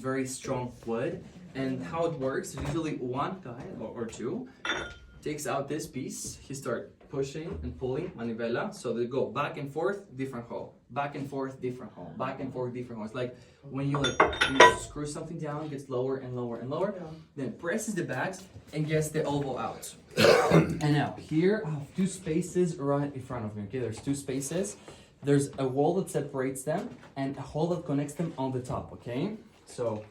very strong wood. And how it works, usually one guy or two takes out this piece. He starts pushing and pulling manivela, so they go back and forth, different hole, back and forth, different hole, back and forth, different hole. It's like when you screw something down, it gets lower and lower and lower, then presses the bags and gets the elbow out. And now here I have two spaces right in front of me. Okay, there's two spaces. There's a wall that separates them and a hole that connects them on the top. Okay, so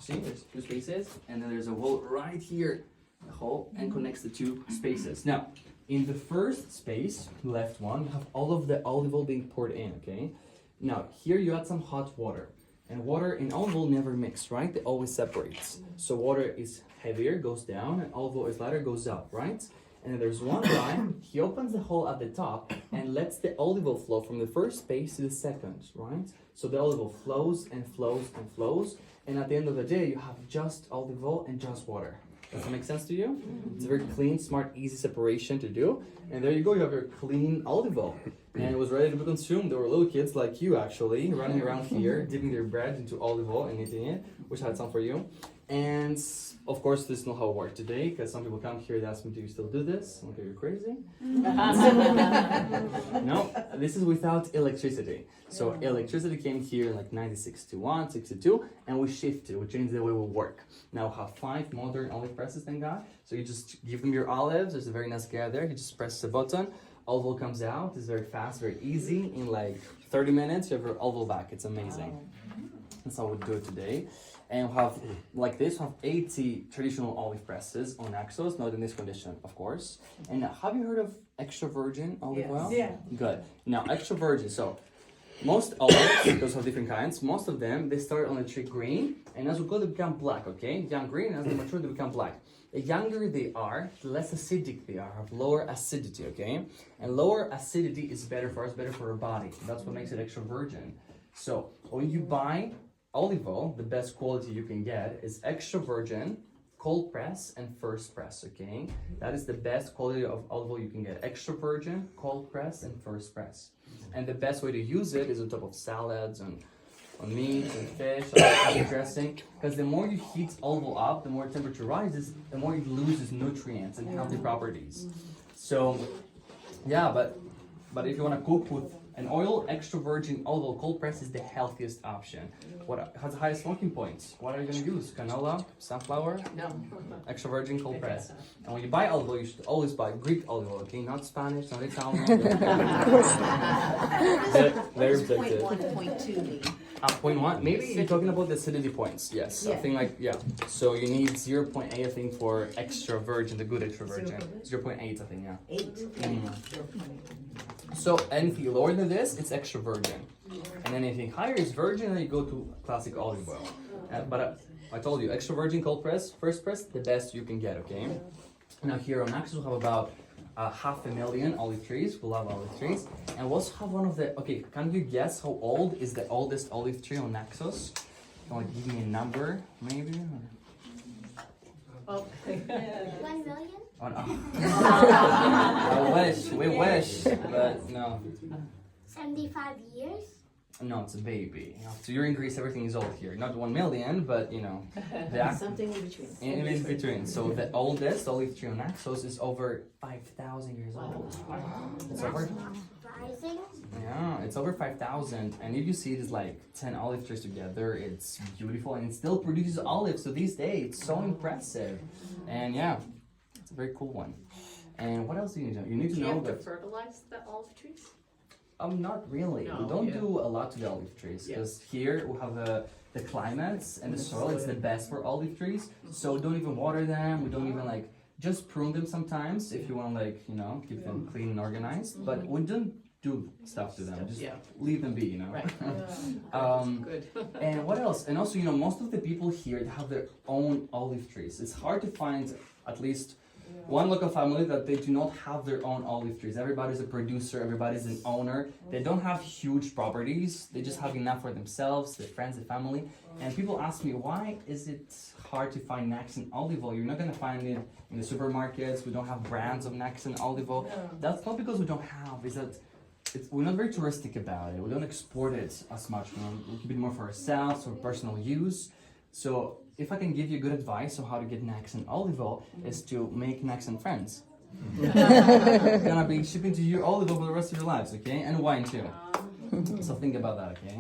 see, there's two spaces, and then there's a hole right here, a hole, and connects the two spaces. Now, in the first space, left one, you have all of the olive oil being poured in. Okay, now here you add some hot water, and water and olive oil never mix, right? They always separates. So water is heavier, goes down, and olive oil is lighter, goes up, right? And then there's one guy, he opens the hole at the top and lets the olive oil flow from the first space to the second, right? So the olive oil flows and flows and flows, and at the end of the day, you have just olive oil and just water. Does that make sense to you? It's a very clean, smart, easy separation to do. And there you go, you have your clean olive oil. And it was ready to be consumed. There were little kids like you, actually, running around here, dipping their bread into olive oil and eating it, which I had some for you. And of course, this is not how it works today, because some people come here and ask me, do you still do this? I'm like, you're crazy. No, this is without electricity. So electricity came here in like 1961, 62, and we shifted, we changed the way we work. Now we have 5 modern olive presses, thank God. So you just give them your olives, there's a very nice guy there, he just presses a button, olive oil comes out, it's very fast, very easy. In like 30 minutes, you have your olive oil back, it's amazing. That's how we do it today. And we have, like this, we have 80 traditional olive presses on Naxos, not in this condition, of course. And have you heard of extra virgin olive oil? Yeah. Good. Now, extra virgin, so most olives, because of different kinds, most of them, they start on the tree green, and as we go, they become black, okay? Young green, as they mature, they become black. The younger they are, the less acidic they are, have lower acidity, okay? And lower acidity is better for us, better for our body. That's what makes it extra virgin. So, when you buy olive oil, the best quality you can get is extra virgin, cold press, and first press, okay? That is the best quality of olive oil you can get. Extra virgin, cold press, and first press. And the best way to use it is on top of salads and on meat and fish, and dressing, because the more you heat olive oil up, the more temperature rises, the more it loses nutrients and healthy properties. So, yeah, but if you want to cook with an oil, extra virgin olive oil cold press is the healthiest option. What has the highest smoking points? What are you going to use? Canola? Sunflower? No. Extra virgin cold press. And when you buy olive oil, you should always buy Greek olive oil, okay? Not Spanish, not Italian. Very objective. 0.1, 0.2 maybe. 0.1? Maybe you're talking about the acidity points. Yes. Yeah. I think like, yeah. So you need 0.8, I think, for extra virgin, the good extra virgin. 0.8, I think, yeah. 8. So anything lower than this, it's extra virgin. And then anything higher is virgin, and you go to classic olive oil. But I told you, extra virgin cold press, first press, the best you can get, okay? Now here on Naxos we have about 500,000 olive trees. We love olive trees. And we also have one of the, okay, can you guess how old is the oldest olive tree on Naxos? Can you give me a number, maybe? Oh. 1 million? Oh, no. I wish, we wish, but no. 75 years? No, it's a baby. So you're in Greece, everything is old here. Not 1 million, but you know. Something in between. In between. So the oldest olive tree on Naxos is over 5,000 years old. It's over. Rising? Yeah, it's over 5,000. And if you see it is like 10 olive trees together, it's beautiful and it still produces olives to this day. It's so impressive. And yeah, it's a very cool one. And what else do you need to know? You need to know Do you that. have to fertilize the olive trees? Not really. No, We don't yeah. do a lot to the olive trees because here we have the climates and the soil. It's the best for olive trees. So don't even water them. We don't even like just prune them sometimes if you want to like keep them clean and organized. But we don't do stuff to them. Just leave them be. Right. Good. And what else? And also most of the people here have their own olive trees. It's hard to find at least one local family that they do not have their own olive trees. Everybody's a producer, everybody's an owner. They don't have huge properties. They just have enough for themselves, their friends, their family. And people ask me, why is it hard to find Naxos olive oil? You're not going to find it in the supermarkets. We don't have brands of Naxos olive oil. That's not because we don't have, it's that we're not very touristic about it. We don't export it as much. We keep it more for ourselves, for personal use. So if I can give you good advice on how to get Nax and olive oil is to make Nax and friends. Gonna be shipping to you olive oil for the rest of your lives, okay? And wine too. So think about that, okay?